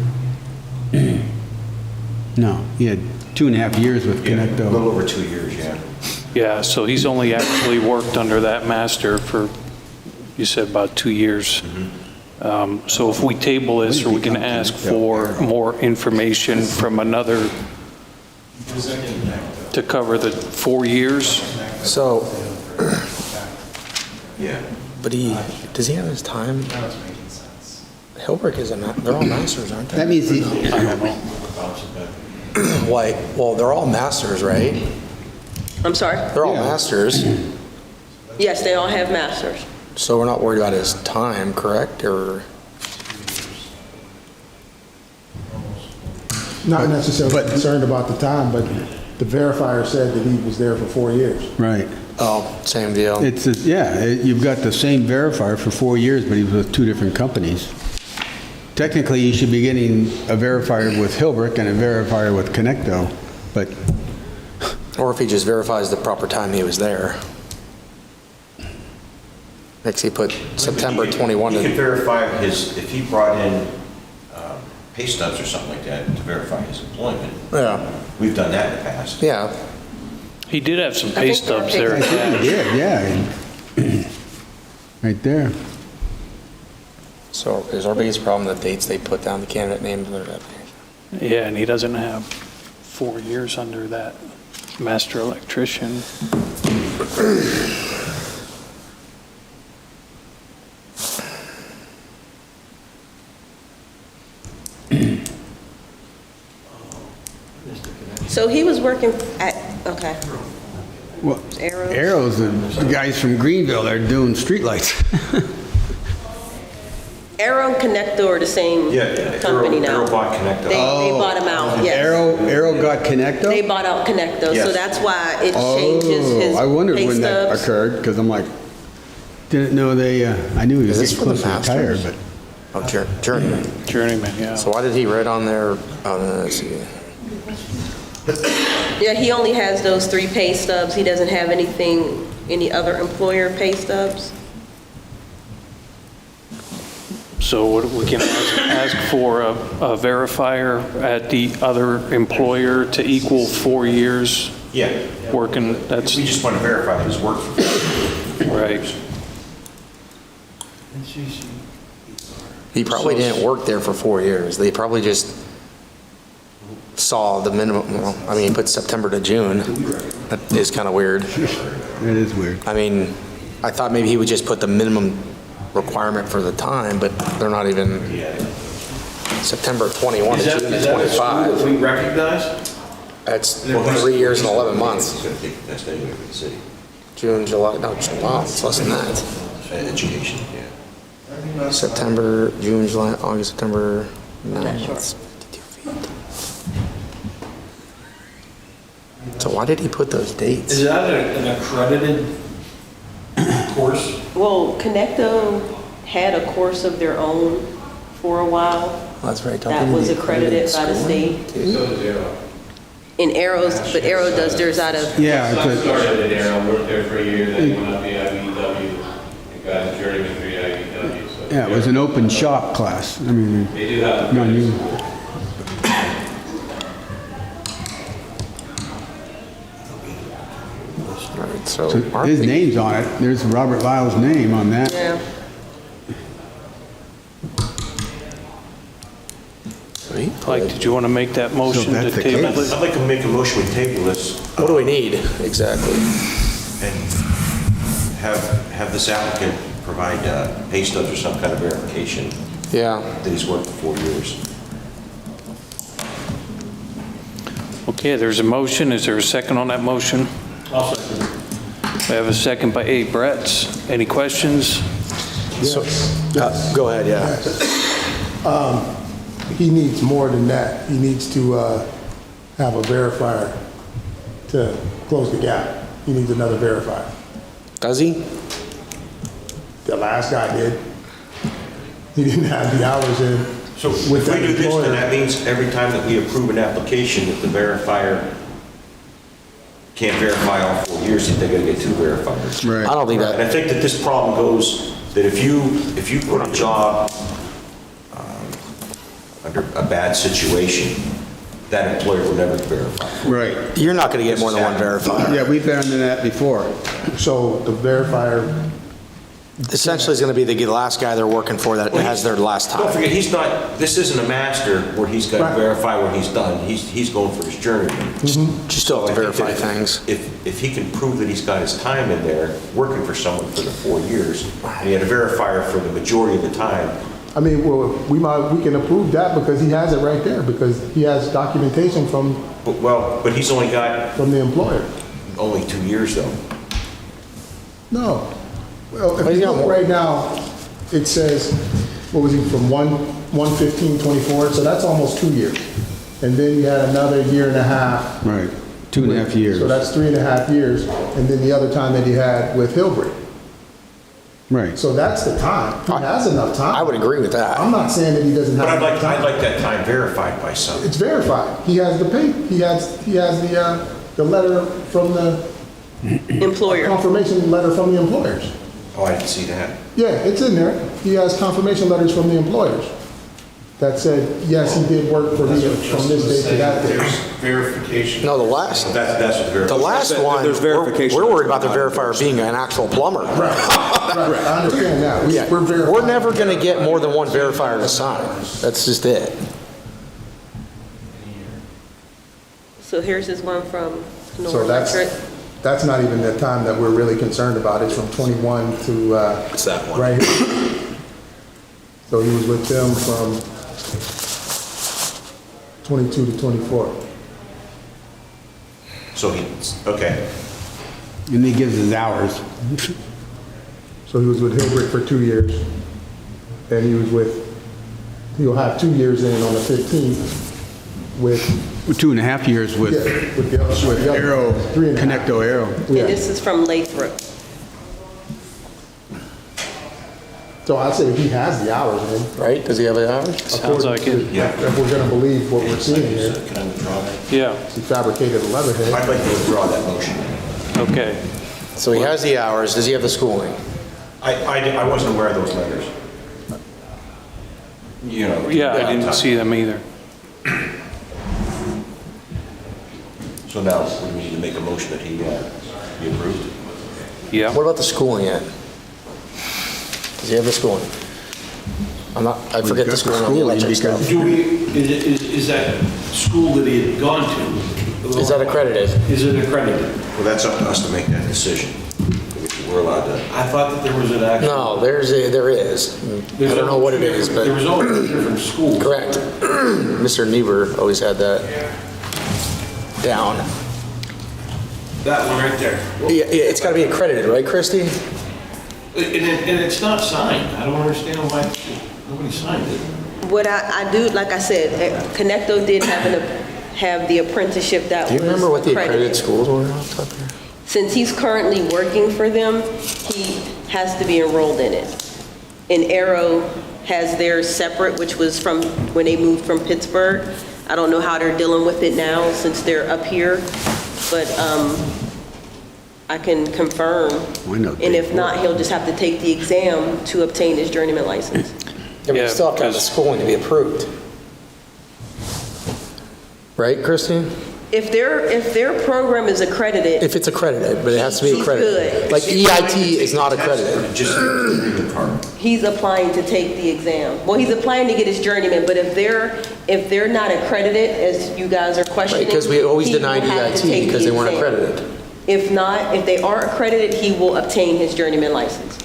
Speaker 8: No, he had 2.5 years with
Speaker 10: Yeah, a little
Speaker 8: Connecto.
Speaker 10: over 2 years, yeah.
Speaker 1: Yeah, so he's only actually worked under that master for, you said about 2 years. So if we table this, are we going to ask for more information from another to cover the 4 years?
Speaker 3: So,
Speaker 10: Yeah.
Speaker 3: but does he have his time?
Speaker 5: Now it's making sense.
Speaker 3: Hilbert is they're all masters, aren't they?
Speaker 8: That means he,
Speaker 1: I don't know.
Speaker 3: Well, they're all masters, right?
Speaker 4: I'm sorry?
Speaker 3: They're all
Speaker 8: Yeah.
Speaker 3: masters,
Speaker 4: Yes, they all have masters.
Speaker 3: so we're not worried about his time, correct? Or,
Speaker 2: Not necessarily concerned about the time, but the verifier said that he was there for 4 years.
Speaker 8: right.
Speaker 3: oh, same deal.
Speaker 8: It's, you've got the same verifier for 4 years, but he was with 2 different companies. Technically, you should be getting a verifier with Hilbert and a verifier with Connecto, but
Speaker 3: Or if he just verifies the proper time he was there. Next, he put September 21
Speaker 10: You could
Speaker 3: to,
Speaker 10: verify if he brought in pay stubs or something like that to verify his employment.
Speaker 3: yeah,
Speaker 10: We've done that in the past.
Speaker 3: yeah.
Speaker 1: He did have some
Speaker 4: I
Speaker 1: pay
Speaker 4: think there are
Speaker 1: stubs there
Speaker 8: I think
Speaker 1: attached.
Speaker 8: he did, yeah. Right there.
Speaker 3: So is our biggest problem the dates they put down, the candidate names?
Speaker 1: Yeah, and he doesn't have 4 years under that master electrician.
Speaker 4: So he was working at, okay.
Speaker 8: Well,
Speaker 4: Arrows.
Speaker 8: Arrows, the guys from Greenville, they're doing streetlights.
Speaker 4: Arrow and Connecto are the same company now.
Speaker 10: Arrow bought Connecto.
Speaker 4: They bought them out, yes.
Speaker 8: Arrow got Connecto?
Speaker 4: They bought out Connecto, so
Speaker 10: Yes.
Speaker 4: that's why it changes his
Speaker 8: Oh, I wondered
Speaker 4: pay
Speaker 8: when that
Speaker 4: stubs.
Speaker 8: occurred, because I'm like, didn't know they, I knew he was
Speaker 3: Is this
Speaker 8: getting
Speaker 3: for the
Speaker 8: close to retire,
Speaker 3: Masters?
Speaker 8: but.
Speaker 3: Oh, journeyman.
Speaker 1: Journeyman, yeah.
Speaker 3: So why did he write on there, let's see.
Speaker 4: Yeah, he only has those 3 pay stubs. He doesn't have anything, any other employer pay stubs.
Speaker 1: So what we can ask for a verifier at the other employer to equal 4 years
Speaker 10: Yeah.
Speaker 1: working, that's
Speaker 10: We just want to verify his work.
Speaker 1: right.
Speaker 3: He probably didn't work there for 4 years. They probably just saw the minimum, well, I mean, he put September to June. That is kind of weird.
Speaker 8: It is weird.
Speaker 3: I mean, I thought maybe he would just put the minimum requirement for the time, but they're not even September 21 to June
Speaker 9: Is that a school that
Speaker 3: 25.
Speaker 9: we recognize?
Speaker 3: That's 3 years and 11 months.
Speaker 10: He's going to take the test anyway for the city.
Speaker 3: June, July, no, wow, it's less than that.
Speaker 10: Education, yeah.
Speaker 3: September, June, July, August, September, 9 months, 52 feet. So why did he put those dates?
Speaker 9: Is that an accredited course?
Speaker 4: Well, Connecto had a course of their own for a while.
Speaker 3: That's right. don't
Speaker 4: That
Speaker 3: they
Speaker 4: was
Speaker 3: need
Speaker 4: accredited by the
Speaker 3: schooling?
Speaker 4: state. In Arrows, but Arrow does theirs out of,
Speaker 8: Yeah, it's a-
Speaker 12: Started at Arrow, worked there for a year, then went up to IBEW, and got a journeyman through IBEW, so.
Speaker 8: yeah, it was an open shop class. I mean,
Speaker 12: They do have.
Speaker 8: no, you,
Speaker 3: Right, so
Speaker 8: so
Speaker 3: our
Speaker 8: his
Speaker 3: big-
Speaker 8: name's on it. There's Robert Lyle's name on that.
Speaker 4: yeah.
Speaker 3: Sweet.
Speaker 1: Like, did you want to make that motion to
Speaker 8: that's the
Speaker 1: table
Speaker 8: case.
Speaker 1: it?
Speaker 10: I'd like to make a motion we table this
Speaker 3: What do we need exactly?
Speaker 10: and have this applicant provide pay stubs or some kind of verification
Speaker 3: Yeah,
Speaker 10: that he's worked for 4 years.
Speaker 1: Okay, there's a motion. Is there a second on that motion?
Speaker 9: I'll second.
Speaker 1: We have a second by A. Bretts. Any questions?
Speaker 3: so, go ahead, yeah.
Speaker 2: He needs more than that. He needs to have a verifier to close the gap. He needs another verifier.
Speaker 3: Does he?
Speaker 2: The last guy did. He didn't have the hours in.
Speaker 10: So if we
Speaker 2: with that
Speaker 10: do this,
Speaker 2: employer.
Speaker 10: then that means every time that we approve an application, if the verifier can't verify all 4 years, that they're going to get 2 verifiers.
Speaker 3: I
Speaker 8: Right.
Speaker 3: don't think
Speaker 10: And I
Speaker 3: that,
Speaker 10: think that this problem goes, that if you put a job under a bad situation, that employer will never verify.
Speaker 8: Right.
Speaker 3: you're not going to get more than one verifier.
Speaker 8: Yeah, we've been under that before.
Speaker 2: So the verifier
Speaker 3: Essentially, it's going to be the last guy they're working for that has their last
Speaker 10: Don't
Speaker 3: time.
Speaker 10: forget, this isn't a master where he's got
Speaker 2: Right.
Speaker 10: to verify what he's done. He's going for his journeyman.
Speaker 3: You still have to
Speaker 10: So I think
Speaker 3: verify
Speaker 10: that
Speaker 3: things.
Speaker 10: If he can prove that he's got his time in there, working for someone for the 4 years, and he had a verifier for the majority of the time,
Speaker 2: I mean, well, we can approve that because he has it right there, because he has documentation from
Speaker 10: but he's only got
Speaker 2: the employer.
Speaker 10: only 2 years though.
Speaker 2: No. Well, if
Speaker 3: He's
Speaker 2: you
Speaker 3: got
Speaker 2: look
Speaker 3: more.
Speaker 2: right now, it says, what was he, from 1/15/24, so that's almost 2 years. And then you had another year and a half,
Speaker 8: Right, 2.5 years.
Speaker 2: so that's 3.5 years. And then the other time that he had with Hilbrick.
Speaker 8: Right.
Speaker 2: So that's the time. He has enough time.
Speaker 3: I would agree with that.
Speaker 2: I'm not saying that he doesn't
Speaker 10: But
Speaker 2: have enough
Speaker 10: I'd
Speaker 2: time.
Speaker 10: like that time verified by someone.
Speaker 2: It's verified. He has the pay, he has the letter from the
Speaker 4: Employer.
Speaker 2: confirmation letter from the employers.
Speaker 10: Oh, I didn't see that.
Speaker 2: Yeah, it's in there. He has confirmation letters from the employers that said, yes, he did work for me
Speaker 5: That's what
Speaker 2: from
Speaker 5: Justin
Speaker 2: this
Speaker 5: was
Speaker 2: date to
Speaker 5: saying,
Speaker 2: that date.
Speaker 5: there's verification.
Speaker 3: No, the last
Speaker 10: That's what the
Speaker 3: The last
Speaker 11: There-
Speaker 3: one,
Speaker 11: there's verification.
Speaker 3: we're worried about the verifier being an actual plumber.
Speaker 2: Right, I understand that.
Speaker 3: Yeah,
Speaker 2: We're verifying.
Speaker 3: we're never going to get more than one verifier to sign. That's just it.
Speaker 4: So here's this one from
Speaker 2: So
Speaker 4: North
Speaker 2: that's,
Speaker 4: Electric.
Speaker 2: that's not even the time that we're really concerned about. It's from 21 to,
Speaker 11: It's that one.
Speaker 2: right here. So he was with them from 22 to 24.
Speaker 10: So he's, okay.
Speaker 8: And he gives his hours.
Speaker 2: So he was with Hilbrick for 2 years. And he was with, he'll have 2 years in on the 15th with,
Speaker 8: 2.5 years with,
Speaker 2: yeah, with the other.
Speaker 8: with Aero,
Speaker 2: 3.5.
Speaker 8: Connecto Aero.
Speaker 4: And
Speaker 2: Yeah.
Speaker 4: this is from Lathrop.
Speaker 2: So I'd say he has the hours in.
Speaker 3: Right? Does he have the hours?
Speaker 1: Sounds like it.
Speaker 10: Yeah.
Speaker 2: If we're gonna believe what we're seeing here,
Speaker 10: Can I withdraw that?
Speaker 1: Yeah,
Speaker 2: he fabricated a letterhead.
Speaker 10: I'd like to withdraw that motion.
Speaker 1: okay.
Speaker 3: So he has the hours. Does he have the schooling?
Speaker 10: I wasn't aware of those letters. You know.
Speaker 1: Yeah, I didn't see them either.
Speaker 10: So now, we need to make a motion that he be approved?
Speaker 1: Yeah.
Speaker 3: What about the schooling yet? Does he have the schooling? I forget the schooling on the electric stuff.
Speaker 9: Do we, is that school that he had gone to?
Speaker 3: Is that accredited?
Speaker 9: Is it accredited?
Speaker 10: Well, that's up to us to make that decision. We're allowed to.
Speaker 9: I thought that there was an actual.
Speaker 3: No, there is. I don't know what it is,
Speaker 9: There was
Speaker 3: but
Speaker 9: always a different school.
Speaker 3: correct. Mr. Niebuhr always had that down.
Speaker 9: That one right there.
Speaker 3: Yeah, it's gotta be accredited, right, Christie?
Speaker 9: And it's not signed. I don't understand why nobody signed it.
Speaker 4: What I do, like I said, Connecto did have the apprenticeship that
Speaker 3: Do
Speaker 4: was
Speaker 3: you remember what the accredited
Speaker 4: accredited.
Speaker 3: schools were off the top of your head?
Speaker 4: Since he's currently working for them, he has to be enrolled in it. And Arrow has theirs separate, which was from when they moved from Pittsburgh. I don't know how they're dealing with it now since they're up here, but I can confirm.
Speaker 8: Why not?
Speaker 4: And if not, he'll just have to take the exam to obtain his journeyman license.
Speaker 3: Yeah, but you
Speaker 1: Yeah,
Speaker 3: still have to have the
Speaker 1: because-
Speaker 3: schooling to be approved. Right, Christine?
Speaker 4: If their program is accredited,
Speaker 3: If it's accredited, but it has to be
Speaker 4: He's
Speaker 3: accredited.
Speaker 4: good.
Speaker 3: Like EIT is not accredited.
Speaker 10: Just the card.
Speaker 4: he's applying to take the exam. Well, he's applying to get his journeyman, but if they're not accredited, as you guys are questioning.
Speaker 3: Right, because we always
Speaker 4: he will
Speaker 3: denied
Speaker 4: have to
Speaker 3: EIT
Speaker 4: take
Speaker 3: because
Speaker 4: the
Speaker 3: they weren't
Speaker 4: exam.
Speaker 3: accredited.
Speaker 4: If not, if they are accredited, he will obtain his journeyman license.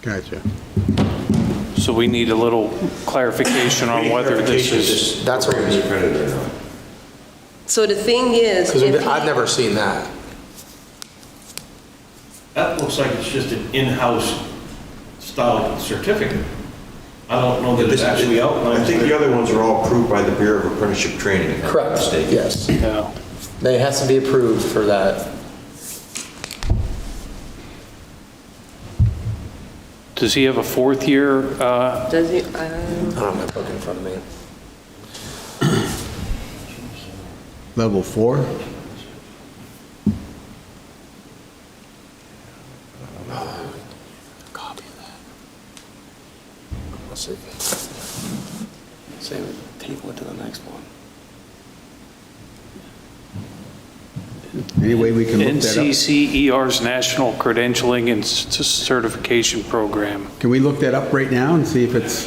Speaker 8: Gotcha.
Speaker 1: So we need a little clarification on whether this is,
Speaker 3: That's what we need.
Speaker 10: Accredited or not.
Speaker 4: So the thing is,
Speaker 3: Because
Speaker 4: if
Speaker 3: I've
Speaker 4: he-
Speaker 3: never seen that.
Speaker 9: That looks like it's just an in-house style certificate. I don't know that it's actually outlines.
Speaker 10: I think the other ones are all approved by the Bureau of Apprenticeship Training. if I'm not
Speaker 3: Correct,
Speaker 10: mistaken.
Speaker 3: yes.
Speaker 1: yeah.
Speaker 3: They has to be approved for that.
Speaker 1: Does he have a fourth year?
Speaker 4: does he,
Speaker 3: I don't have my book in front of me.
Speaker 8: Level 4?
Speaker 3: Copy of that. Let's see. Same, table it to the next one.
Speaker 8: Any way we can look that up?
Speaker 1: NCCER's National Credentialing and Certification Program.
Speaker 8: Can we look that up right now and see if it's,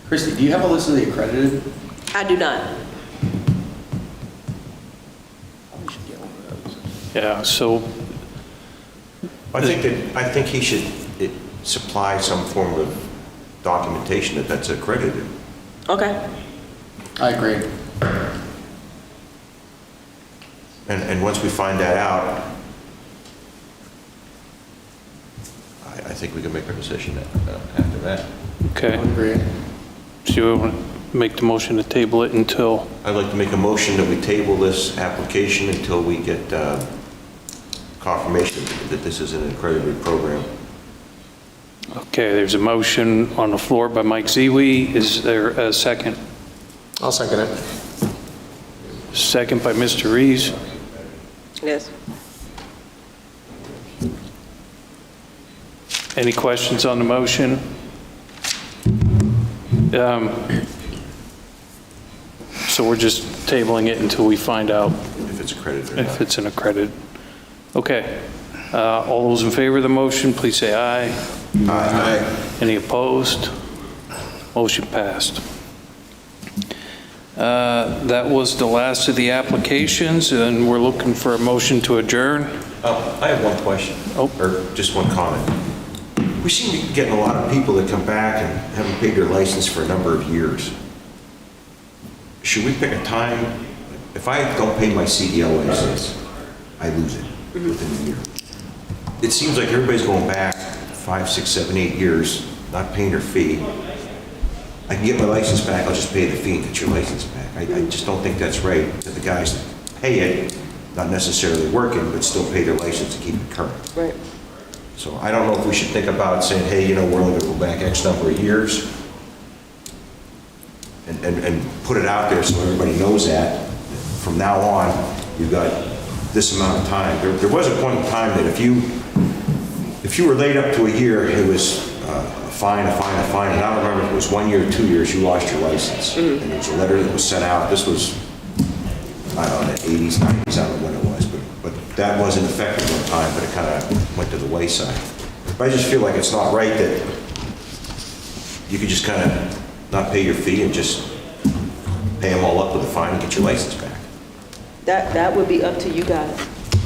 Speaker 13: Christie, do you have a list of the accredited?
Speaker 4: I do not.
Speaker 13: Probably should get one of those.
Speaker 1: Yeah, so
Speaker 10: I think he should supply some form of documentation that that's accredited.
Speaker 4: Okay.
Speaker 13: I agree.
Speaker 10: And once we find that out, I think we can make our decision after that.
Speaker 1: okay.
Speaker 13: I agree.
Speaker 1: So you want to make the motion to table it until,
Speaker 10: I'd like to make a motion that we table this application until we get confirmation that this is an accredited program.
Speaker 1: okay, there's a motion on the floor by Mike Ziwi. Is there a second?
Speaker 3: I'll second it.
Speaker 1: Second by Mr. Rees.
Speaker 4: Yes.
Speaker 1: Any questions on the motion? So we're just tabling it until we find out
Speaker 10: If it's accredited or
Speaker 1: if
Speaker 10: not.
Speaker 1: it's an accredited. Okay. All those in favor of the motion, please say aye.
Speaker 11: Aye.
Speaker 1: Any opposed? Motion passed. That was the last of the applications, and we're looking for a motion to adjourn.
Speaker 10: I have one question,
Speaker 1: Oh.
Speaker 10: or just one comment. We seem to be getting a lot of people that come back and haven't paid their license for a number of years. Should we pick a time? If I don't pay my CDL license, I lose it within a year. It seems like everybody's going back 5, 6, 7, 8 years, not paying their fee. I can get my license back, I'll just pay the fee and get your license back. I just don't think that's right, that the guys that pay it, not necessarily working, but still pay their license to keep it current.
Speaker 4: Right.
Speaker 10: So I don't know if we should think about saying, hey, we're only gonna go back X number of years, and put it out there so everybody knows that. From now on, you've got this amount of time. There was a point in time that if you were late up to a year, it was a fine, and I don't remember if it was 1 year or 2 years, you lost your license. And there was a letter that was sent out, this was, I don't know, the 80s, 90s, I don't know when it was, but that wasn't effective one time, but it kind of went to the wayside. But I just feel like it's not right that you could just kind of not pay your fee and just pay them all up with a fine and get your license back.
Speaker 4: That would be up to you guys.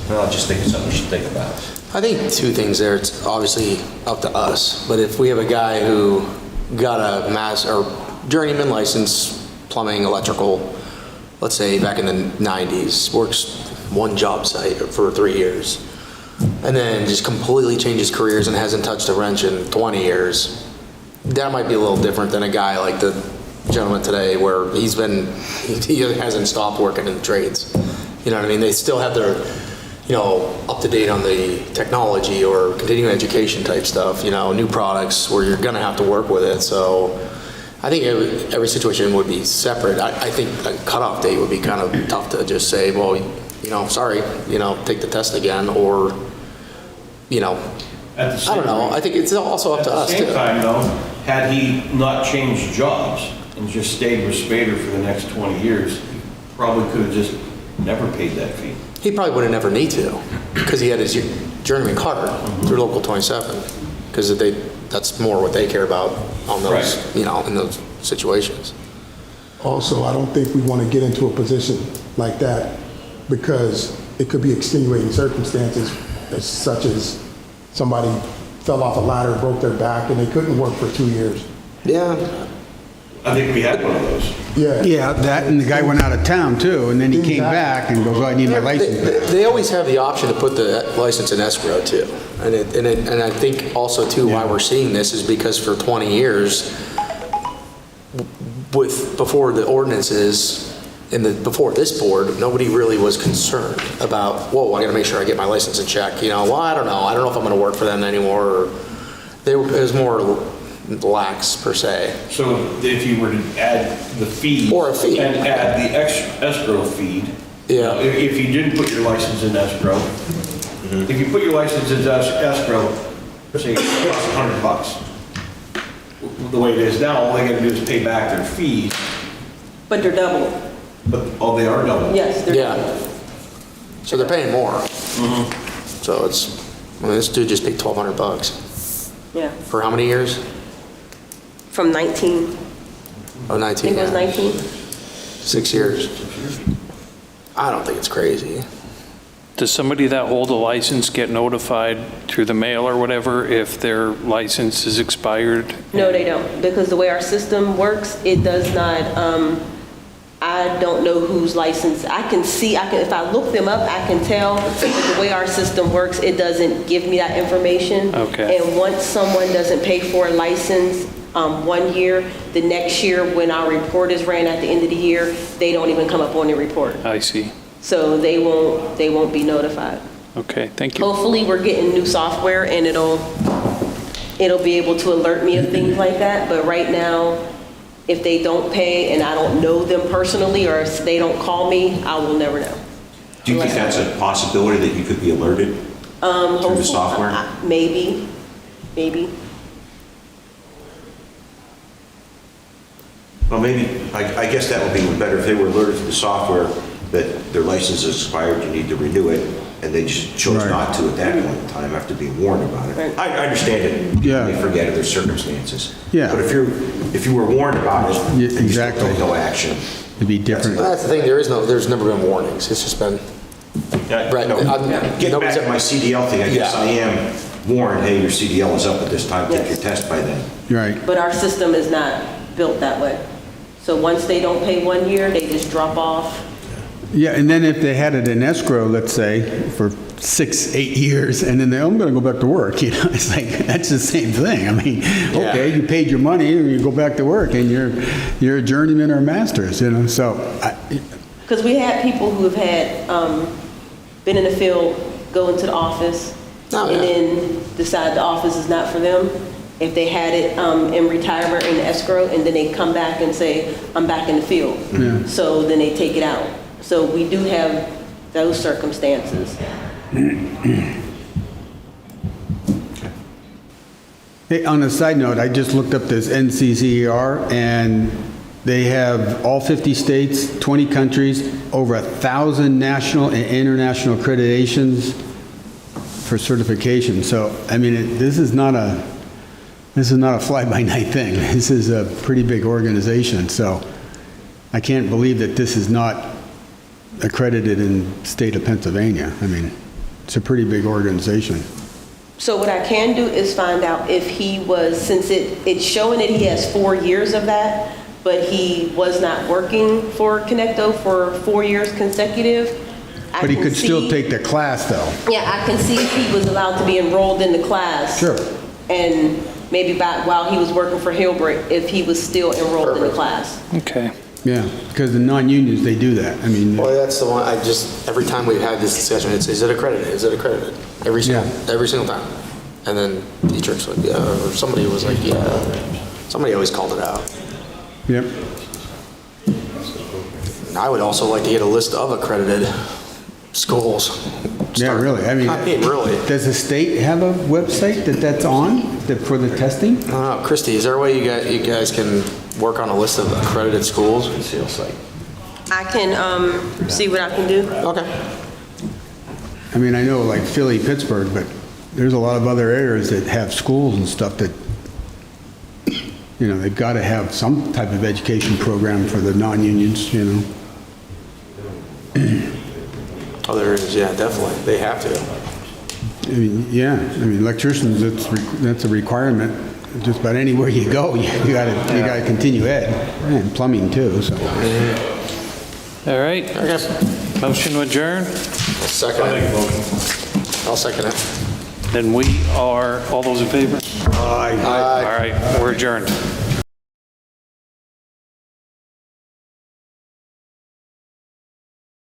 Speaker 10: Well, I just think it's something we should think about.
Speaker 3: I think two things there. It's obviously up to us, but if we have a guy who got a or journeyman license, plumbing, electrical, let's say back in the 90s, works one job site for 3 years, and then just completely changes careers and hasn't touched a wrench in 20 years, that might be a little different than a guy like the gentleman today where he hasn't stopped working in the trades. You know what I mean? They still have their, up to date on the technology or continuing education type stuff, new products where you're going to have to work with it. So I think every situation would be separate. I think a cutoff date would be kind of tough to just say, well, sorry, take the test again, or,
Speaker 9: At the same
Speaker 3: I don't know. I think it's also up to us
Speaker 9: At
Speaker 3: too.
Speaker 9: the same time, though, had he not changed jobs and just stayed with Spader for the next 20 years, he probably could have just never paid that fee.
Speaker 3: He probably would have never need to, because he had his journeyman card through Local 27, because that's more what they care about on those,
Speaker 9: Right.
Speaker 3: In those situations.
Speaker 2: Also, I don't think we want to get into a position like that because it could be extenuating circumstances such as somebody fell off a ladder, broke their back, and they couldn't work for 2 years.
Speaker 3: Yeah.
Speaker 9: I think we had one of those.
Speaker 2: Yeah.
Speaker 8: yeah, that, and the guy went out of town too, and then he came back and goes, oh, I need my license back.
Speaker 3: They always have the option to put the license in escrow too. And I think also too, why we're seeing this is because for 20 years, before the ordinances, before this board, nobody really was concerned about, whoa, I gotta make sure I get my license in check. Well, I don't know if I'm gonna work for them anymore. Or it was more lax per se.
Speaker 9: So if you were to add the fee.
Speaker 3: Or a fee.
Speaker 9: And add the escrow fee.
Speaker 3: Yeah.
Speaker 9: If you didn't put your license in escrow, if you put your license in escrow, say it costs $100. The way it is now, all they gotta do is pay back their fees,
Speaker 4: But they're double.
Speaker 9: but, they are double.
Speaker 4: Yes, they're
Speaker 3: Yeah.
Speaker 4: double.
Speaker 3: So they're paying more. So it's, I mean, this dude just paid $1,200
Speaker 4: Yeah,
Speaker 3: for how many years?
Speaker 4: from 19,
Speaker 3: Oh,
Speaker 4: I
Speaker 3: 19.
Speaker 4: think it was
Speaker 3: yeah.
Speaker 4: 19.
Speaker 3: 6 years. I don't think it's crazy.
Speaker 1: Does somebody that hold a license get notified through the mail or whatever if their license is expired?
Speaker 4: No, they don't, because the way our system works, it does not, I don't know whose license, I can see, if I look them up, I can tell, but the way our system works, it doesn't give me that information.
Speaker 1: Okay.
Speaker 4: And once someone doesn't pay for a license 1 year, the next year, when our report is ran at the end of the year, they don't even come up on the report.
Speaker 1: I see.
Speaker 4: So they won't be notified.
Speaker 1: Okay, thank you.
Speaker 4: Hopefully, we're getting new software and it'll be able to alert me of things like that, but right now, if they don't pay and I don't know them personally, or if they don't call me, I will never know.
Speaker 10: Do you think that's a possibility that you could be alerted through the
Speaker 4: Hopefully,
Speaker 10: software?
Speaker 4: Maybe.
Speaker 10: Well, maybe, I guess that would be better if they were alerted to the software that their license is expired, you need to renew it, and they just chose
Speaker 8: Right.
Speaker 10: not to at that point in time after being warned about it.
Speaker 4: Right.
Speaker 10: I understand it.
Speaker 8: Yeah.
Speaker 10: They forget it, their circumstances.
Speaker 8: Yeah.
Speaker 10: But if you were warned about it,
Speaker 8: Yeah,
Speaker 10: you still
Speaker 8: exactly.
Speaker 10: took no action.
Speaker 8: It'd be different.
Speaker 3: Well, that's the thing, there's never been warnings. It's just been, Right.
Speaker 10: No, Getting back to my CDL thing, I guess
Speaker 3: Yeah.
Speaker 10: I am warned, hey, your CDL is up at this time, take your test by then.
Speaker 8: Right.
Speaker 4: But our system is not built that way. So once they don't pay 1 year, they just drop off.
Speaker 8: Yeah, and then if they had it in escrow, let's say, for 6, 8 years, and then I'm going to go back to work, you know, it's like, that's the same thing. I mean, okay, you paid your money, and you go back to work, and you're a journeyman or a master's, you know, so,
Speaker 4: Because we had people who have had, been in the field, go into the office,
Speaker 3: Oh,
Speaker 4: and
Speaker 3: yeah.
Speaker 4: then decide the office is not for them. If they had it in retirement, in escrow, and then they come back and say, I'm back in the field.
Speaker 8: Yeah.
Speaker 4: So then they take it out. So we do have those circumstances.
Speaker 8: hey, on a side note, I just looked up this NCCER, and they have all 50 states, 20 countries, over 1,000 national and international accreditations for certification. So, I mean, this is not a fly-by-night thing. This is a pretty big organization, so I can't believe that this is not accredited in the state of Pennsylvania. I mean, it's a pretty big organization.
Speaker 4: So what I can do is find out if he was, since it's showing that he has 4 years of that, but he was not working for Connecto for 4 years consecutive. I
Speaker 8: But he
Speaker 4: can
Speaker 8: could still
Speaker 4: see-
Speaker 8: take the class, though.
Speaker 4: Yeah, I can see if he was allowed to be enrolled in the class.
Speaker 8: Sure.
Speaker 4: And maybe back while he was working for Hillbrick, if he was still enrolled in the class.
Speaker 1: Okay.
Speaker 8: Yeah, because the non-unions, they do that. I mean,
Speaker 3: Well, that's the one, every time we've had this discussion, it's, is it accredited? Is it accredited? Every single time. And then the church like, yeah, or somebody was like, yeah. Somebody always called it out.
Speaker 8: yep.
Speaker 3: And I would also like to get a list of accredited schools.
Speaker 8: Yeah, really. I mean,
Speaker 3: really.
Speaker 8: does the state have a website that's on for the testing?
Speaker 3: I don't know, Christie, is there a way you guys can work on a list of accredited schools?
Speaker 4: I can see what I can do.
Speaker 3: Okay.
Speaker 8: I mean, I know like Philly, Pittsburgh, but there's a lot of other areas that have schools and stuff that, you know, they've got to have some type of education program for the non-unions, you know.
Speaker 3: Oh, there is, yeah, definitely. They have to.
Speaker 8: I mean, yeah, I mean, electricians, that's a requirement. Just about anywhere you go, you gotta continue ed, and plumbing too, so.
Speaker 1: All right.
Speaker 3: Okay.
Speaker 1: Motion to adjourn.
Speaker 3: Second it. I'll second it.
Speaker 1: Then we are, all those in favor?
Speaker 3: Aye.
Speaker 1: All right, we're adjourned.